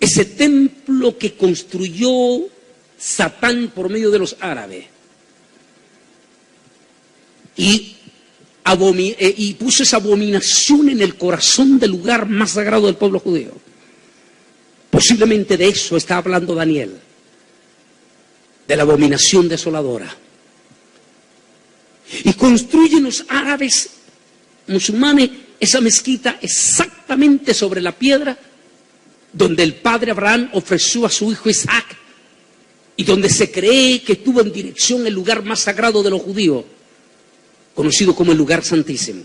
ese templo que construyó Satán por medio de los árabes, y puso esa abominación en el corazón del lugar más sagrado del pueblo judío. Posiblemente de eso está hablando Daniel, de la abominación desoladora. Y construyen los árabes musulmanes esa mezquita exactamente sobre la piedra donde el padre Abraham ofreció a su hijo Isaac y donde se cree que estuvo en dirección el lugar más sagrado de los judíos, conocido como el lugar santísimo.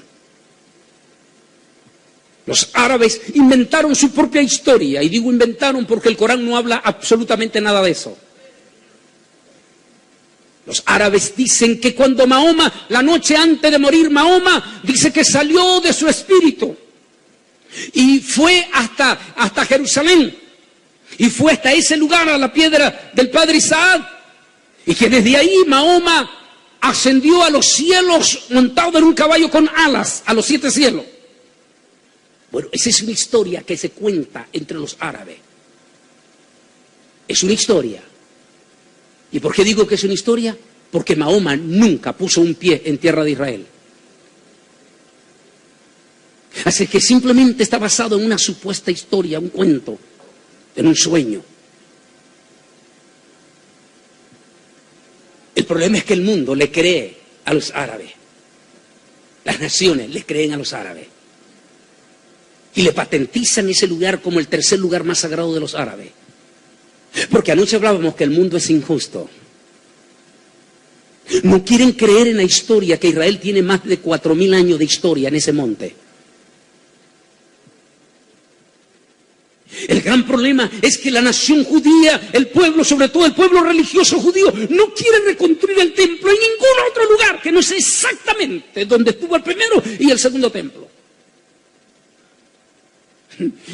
Los árabes inventaron su propia historia, y digo inventaron porque el Corán no habla absolutamente nada de eso. Los árabes dicen que cuando Mahoma, la noche antes de morir, Mahoma dice que salió de su espíritu y fue hasta Jerusalén, y fue hasta ese lugar, a la piedra del padre Isaac, y que desde ahí Mahoma ascendió a los cielos montado en un caballo con alas, a los 7 cielos. Bueno, esa es una historia que se cuenta entre los árabes. Es una historia. ¿Y por qué digo que es una historia? Porque Mahoma nunca puso un pie en tierra de Israel. Así que simplemente está basado en una supuesta historia, un cuento, en un sueño. El problema es que el mundo le cree a los árabes. Las naciones le creen a los árabes. Y le patentizan ese lugar como el tercer lugar más sagrado de los árabes. Porque anoche hablábamos que el mundo es injusto. No quieren creer en la historia, que Israel tiene más de 4000 años de historia en ese monte. El gran problema es que la nación judía, el pueblo, sobre todo el pueblo religioso judío, no quiere reconstruir el templo en ningún otro lugar que no sea exactamente donde estuvo el primero y el segundo templo.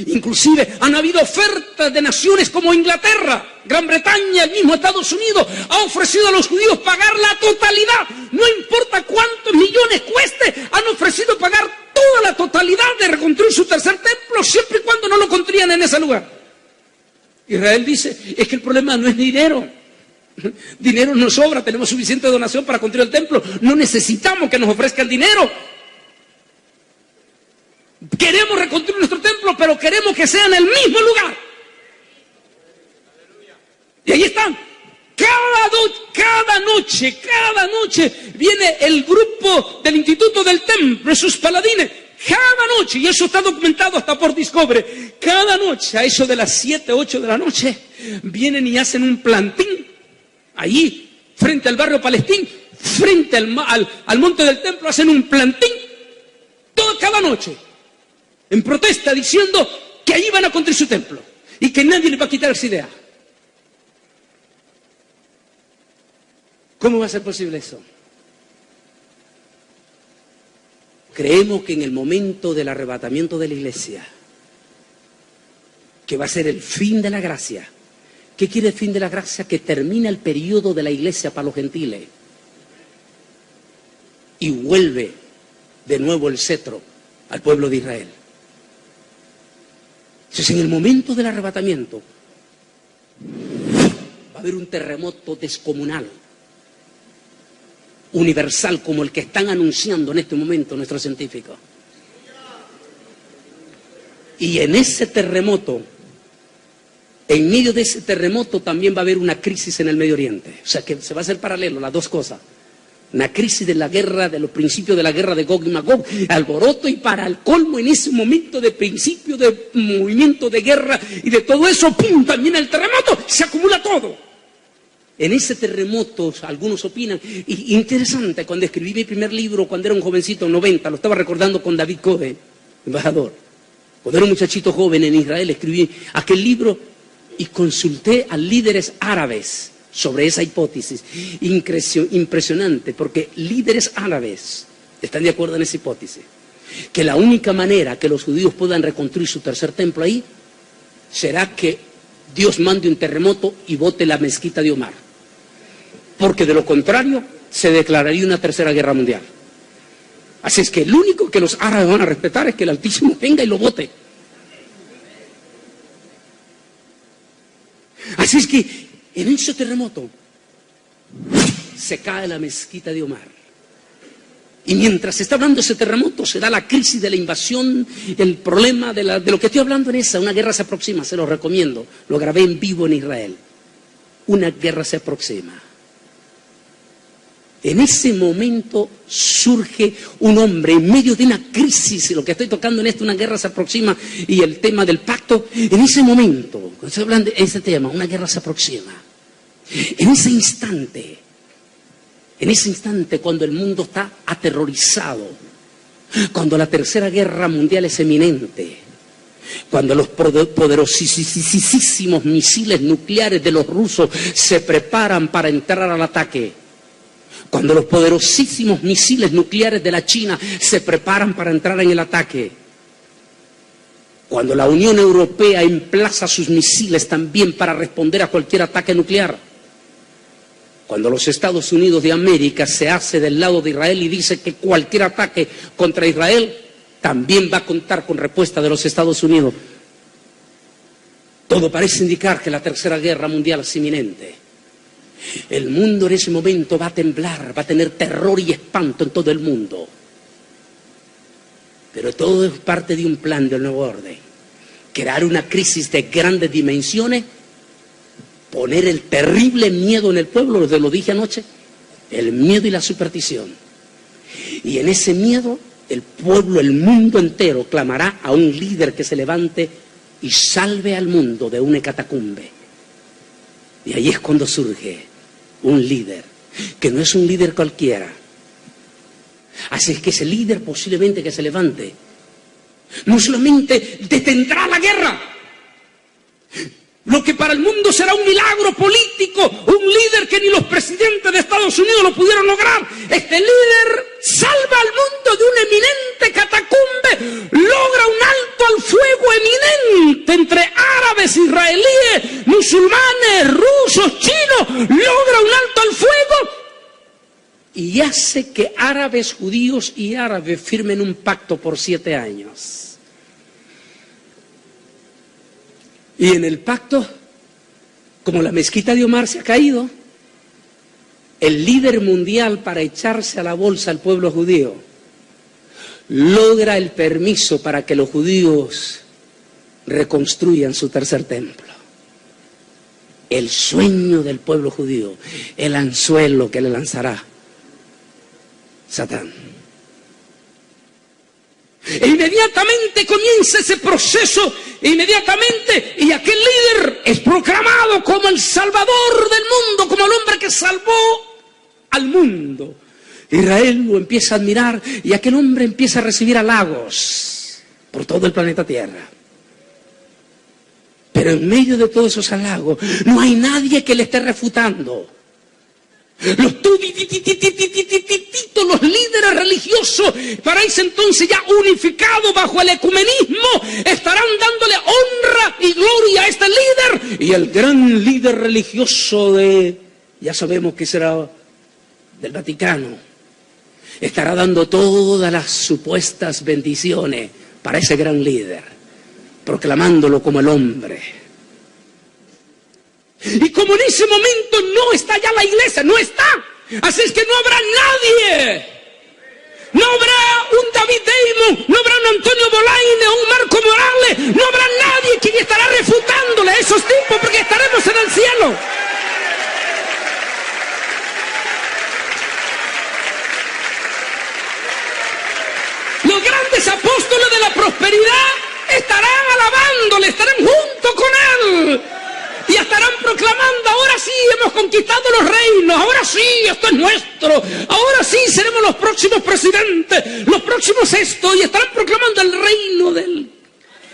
Inclusive han habido ofertas de naciones como Inglaterra, Gran Bretaña, el mismo Estados Unidos, ha ofrecido a los judíos pagar la totalidad, no importa cuántos millones cueste, han ofrecido pagar toda la totalidad de reconstruir su tercer templo, siempre y cuando no lo construyan en ese lugar. Israel dice, es que el problema no es dinero, dinero nos sobra, tenemos suficiente donación para construir el templo, no necesitamos que nos ofrezcan dinero. Queremos reconstruir nuestro templo, pero queremos que sea en el mismo lugar. Y ahí están. Cada noche viene el grupo del Instituto del Templo, esos paladines. Cada noche, y eso está documentado hasta por Discovery, cada noche, a eso de las 7, 8 de la noche, vienen y hacen un plantín allí, frente al barrio Palestín, frente al monte del templo, hacen un plantín cada noche, en protesta, diciendo que allí van a construir su templo y que nadie les va a quitar esa idea. ¿Cómo va a ser posible eso? Creemos que en el momento del arrebatamiento de la iglesia, que va a ser el fin de la gracia. ¿Qué quiere el fin de la gracia? Que termina el periodo de la iglesia para los gentiles y vuelve de nuevo el cetro al pueblo de Israel. Entonces, en el momento del arrebatamiento va a haber un terremoto descomunal, universal, como el que están anunciando en este momento nuestros científicos. Y en ese terremoto, en medio de ese terremoto, también va a haber una crisis en el Medio Oriente. O sea que se va a hacer paralelo las dos cosas. Una crisis de la guerra, de los principios de la guerra de Gog y Magog, alboroto, y para el colmo, en ese momento de principio de movimiento de guerra y de todo eso, ¡pum!, también el terremoto, se acumula todo. En ese terremoto, algunos opinan, y interesante, cuando escribí mi primer libro, cuando era un jovencito, en 90, lo estaba recordando con David Cohen, embajador. Cuando era un muchachito joven en Israel, escribí aquel libro y consulté a líderes árabes sobre esa hipótesis. Impresionante, porque líderes árabes están de acuerdo en esa hipótesis. Que la única manera que los judíos puedan reconstruir su tercer templo ahí será que Dios mande un terremoto y bote la mezquita de Omar. Porque de lo contrario se declararía una tercera guerra mundial. Así es que el único que los árabes van a respetar es que el Altísimo venga y lo bote. Así es que en ese terremoto se cae la mezquita de Omar. Y mientras se está hablando de ese terremoto, se da la crisis de la invasión, el problema de lo que estoy hablando en esa, una guerra se aproxima, se lo recomiendo, lo grabé en vivo en Israel. Una guerra se aproxima. En ese momento surge un hombre en medio de una crisis, lo que estoy tocando en esto, una guerra se aproxima, y el tema del pacto, en ese momento, cuando estoy hablando de ese tema, una guerra se aproxima. En ese instante, cuando el mundo está aterrorizado, cuando la tercera guerra mundial es eminente, cuando los poderosísimos misiles nucleares de los rusos se preparan para entrar al ataque, cuando los poderosísimos misiles nucleares de la China se preparan para entrar en el ataque, cuando la Unión Europea emplaza sus misiles también para responder a cualquier ataque nuclear, cuando los Estados Unidos de América se hace del lado de Israel y dice que cualquier ataque contra Israel también va a contar con respuesta de los Estados Unidos, todo parece indicar que la tercera guerra mundial es inminente. El mundo en ese momento va a temblar, va a tener terror y espanto en todo el mundo. Pero todo es parte de un plan del nuevo orden. Crear una crisis de grandes dimensiones, poner el terrible miedo en el pueblo, lo dije anoche, el miedo y la superstición. Y en ese miedo, el pueblo, el mundo entero clamará a un líder que se levante y salve al mundo de una catacumbe. Y ahí es cuando surge un líder, que no es un líder cualquiera. Así es que ese líder posiblemente que se levante, no solamente detendrá la guerra, lo que para el mundo será un milagro político, un líder que ni los presidentes de Estados Unidos lo pudieron lograr. Este líder salva al mundo de una eminente catacumbe, logra un alto al fuego eminente entre árabes, israelíes, musulmanes, rusos, chinos, logra un alto al fuego y hace que árabes, judíos y árabes firmen un pacto por 7 años. Y en el pacto, como la mezquita de Omar se ha caído, el líder mundial para echarse a la bolsa al pueblo judío logra el permiso para que los judíos reconstruyan su tercer templo. El sueño del pueblo judío, el anzuelo que le lanzará Satán. E inmediatamente comienza ese proceso, y aquel líder es proclamado como el salvador del mundo, como el hombre que salvó al mundo. Israel lo empieza a admirar y aquel hombre empieza a recibir halagos por todo el planeta Tierra. Pero en medio de todos esos halagos no hay nadie que le esté refutando. Los líderes religiosos, para ese entonces ya unificados bajo el ecumenismo, estarán dándole honra y gloria a este líder. Y el gran líder religioso ya sabemos que será del Vaticano, estará dando todas las supuestas bendiciones para ese gran líder, proclamándolo como el hombre. Y como en ese momento no está ya la iglesia, no está. Así es que no habrá nadie. No habrá un David Damon, no habrá un Antonio Bolaine, un Marco Morales. No habrá nadie quien estará refutándole a esos tipos porque estaremos en el cielo. Los grandes apóstoles de la prosperidad estarán alabándole, estarán junto con él. Y estarán proclamando, ahora sí hemos conquistado los reinos, ahora sí esto es nuestro, ahora sí seremos los próximos presidentes, los próximos esto, y estarán proclamando el reino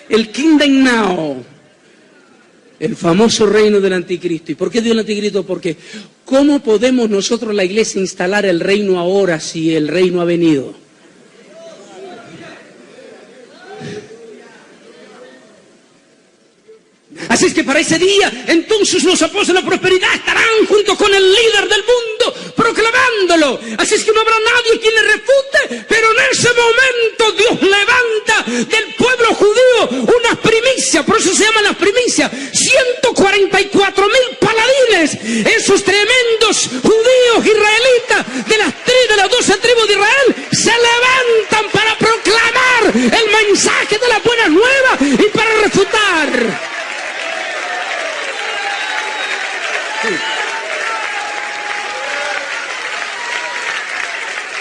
el Kingdom Now, el famoso reino del anticristo. ¿Y por qué digo el anticristo? Porque ¿cómo podemos nosotros, la iglesia, instalar el reino ahora si el reino ha venido? Así es que para ese día, entonces los apóstoles de la prosperidad estarán junto con el líder del mundo, proclamándolo. Así es que no habrá nadie quien le refute, pero en ese momento Dios levanta del pueblo judío unas primicias, por eso se llaman las primicias, 144 144.000 paladines, esos tremendos judíos israelitas de las 12 tribus de Israel, se levantan para proclamar el mensaje de las buenas nuevas y para refutar.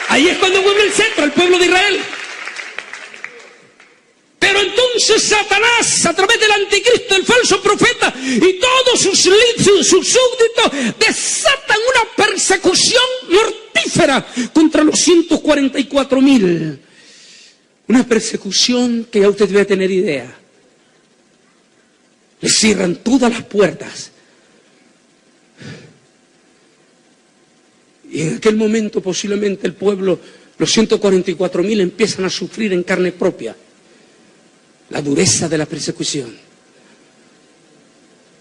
Ahí es cuando vuelve el centro, el pueblo de Israel. Pero entonces Satanás, a través del anticristo, el falso profeta y todos sus súbditos, desatan una persecución mortífera contra los 144.000. Una persecución que ya usted debe tener idea. Le cierran todas las puertas. Y en aquel momento posiblemente el pueblo, los 144.000, empiezan a sufrir en carne propia la dureza de la persecución.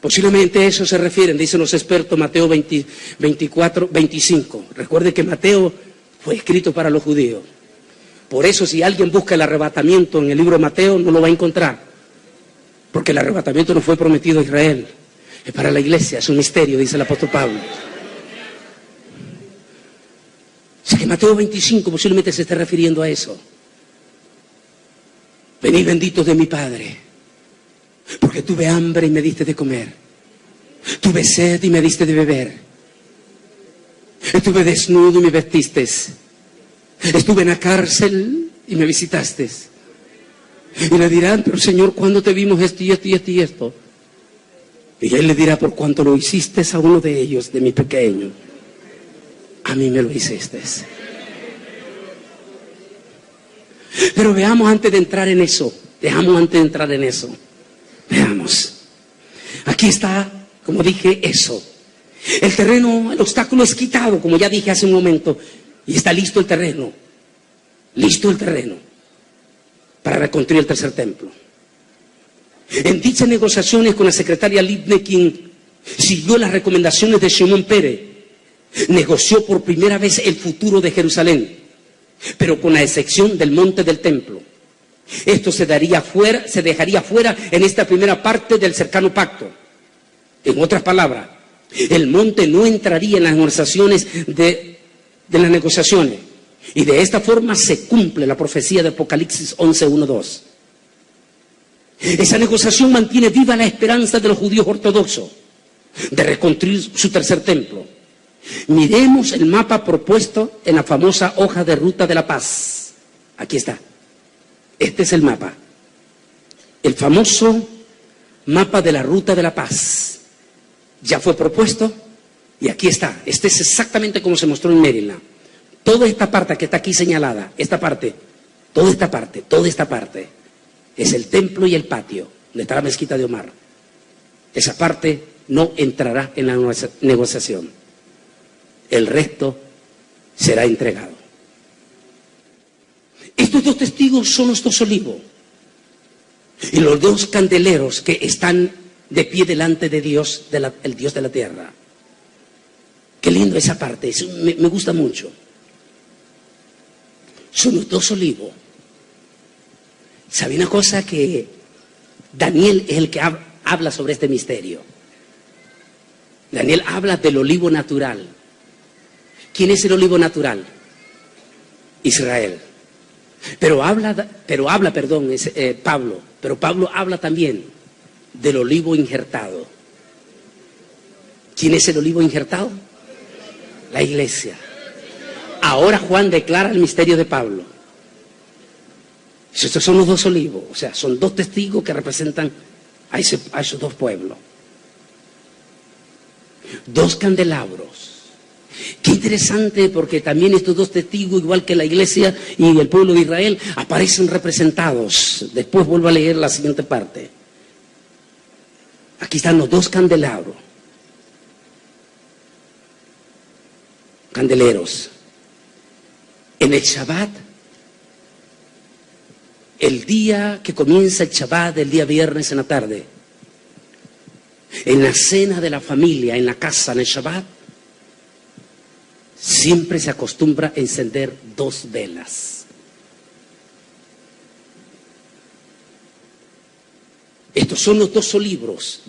Posiblemente a eso se refieren, dicen los expertos, Mateo 24, 25. Recuerde que Mateo fue escrito para los judíos. Por eso si alguien busca el arrebatamiento en el libro de Mateo, no lo va a encontrar. Porque el arrebatamiento no fue prometido a Israel. Es para la iglesia, es un misterio, dice el apóstol Pablo. Así que Mateo 25 posiblemente se esté refiriendo a eso. Venid benditos de mi Padre, porque tuve hambre y me diste de comer. Tuve sed y me diste de beber. Estuve desnudo y me vestiste. Estuve en la cárcel y me visitaste. Y le dirán, pero Señor, ¿cuándo te vimos esto y esto y esto y esto? Y Él le dirá, por cuanto lo hiciste a uno de ellos, de mi pequeño, a mí me lo hiciste. Pero veamos antes de entrar en eso, veamos. Aquí está, como dije, eso. El terreno, el obstáculo es quitado, como ya dije hace un momento, y está listo el terreno para reconstruir el tercer templo. En dichas negociaciones con la secretaria Liebknecht, siguió las recomendaciones de Shimon Peres, negoció por primera vez el futuro de Jerusalén, pero con la excepción del monte del templo. Esto se dejaría fuera en esta primera parte del cercano pacto. En otras palabras, el monte no entraría en las negociaciones las negociaciones. Y de esta forma se cumple la profecía de Apocalipsis 11:1-2. Esa negociación mantiene viva la esperanza de los judíos ortodoxos de reconstruir su tercer templo. Miremos el mapa propuesto en la famosa hoja de ruta de la paz. Aquí está. Este es el mapa. El famoso mapa de la ruta de la paz. Ya fue propuesto y aquí está. Este es exactamente como se mostró en Maryland. Toda esta parte que está aquí señalada, toda esta parte, es el templo y el patio, donde está la mezquita de Omar. Esa parte no entrará en la negociación. El resto será entregado. Estos dos testigos son los dos olivos y los dos candeleros que están de pie delante de Dios, el Dios de la tierra. Qué lindo esa parte, me gusta mucho. Son los dos olivos. ¿Sabe una cosa? Que Daniel es el que habla sobre este misterio. Daniel habla del olivo natural. ¿Quién es el olivo natural? Israel. Pero Pablo habla también del olivo injertado. ¿Quién es el olivo injertado? La iglesia. Ahora Juan declara el misterio de Pablo. Estos son los dos olivos, o sea, son dos testigos que representan a esos dos pueblos. Dos candelabros. Qué interesante, porque también estos dos testigos, igual que la iglesia y el pueblo de Israel, aparecen representados. Después vuelvo a leer la siguiente parte. Aquí están los dos candelabros. Candeleros. En el Shabbat, el día que comienza el Shabbat, el día viernes en la tarde, en la cena de la familia, en la casa, en el Shabbat, siempre se acostumbra a encender dos velas. Estos son los dos olivos,